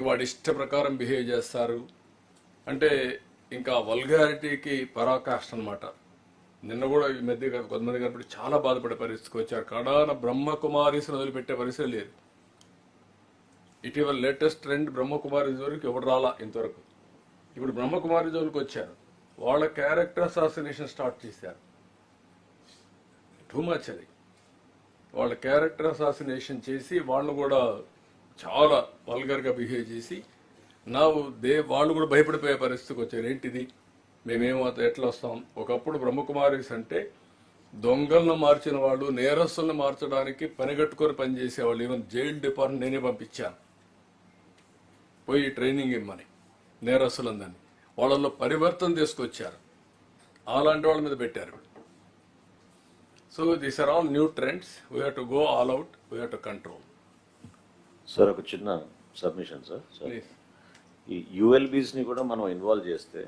వాడి ఇష్ట ప్రకారం బిహేవ్ చేస్తారు. అంటే ఇంకా వల్గారిటీకి పరాకాష్ట అనమాట. నిన్న కూడా ఈ మధ్య కొంతమంది కనపడి చాలా బాధపడే పరిస్థితికి వచ్చారు. కడాన బ్రహ్మకుమారిస్ని వదిలిపెట్టే పరిస్థితి లేదు. ఇటీవల లేటెస్ట్ ట్రెండ్ బ్రహ్మకుమారి వరకు ఎవరు రాలా ఇంతవరకు. ఇప్పుడు బ్రహ్మకుమారి జోలికి వచ్చారు. వాళ్ళ క్యారెక్టర్ అసాసినేషన్ స్టార్ట్ చేశారు. టూ మచ్ అది. వాళ్ళ క్యారెక్టర్ అసాసినేషన్ చేసి వాళ్ళు కూడా చాలా వల్గర్గా బిహేవ్ చేసి వాళ్ళు కూడా భయపడిపోయే పరిస్థితికి వచ్చారు. ఏంటిది, మేమేమో ఎట్లా వస్తాం. ఒకప్పుడు బ్రహ్మకుమారిస్ అంటే దొంగలను మార్చిన వాళ్ళు, నేరస్తులను మార్చడానికి పనిగట్టుకొని పనిచేసేవాళ్ళు. ఈవెన్ జైలు డిపార్ట్మెంట్ నేనే పంపించాను పోయి ట్రైనింగ్ ఇమ్మని నేరస్తులందరినీ. వాళ్ళల్లో పరివర్తన తీసుకొచ్చారు. అలాంటి వాళ్ళ మీద పెట్టారు. So these are all new trends. We have to go all out, we have to control. Sir ఒక చిన్న సబ్మిషన్ సార్. ప్లీజ్. ఈ యుఎల్బీస్ని కూడా మనం ఇన్వాల్వ్ చేస్తే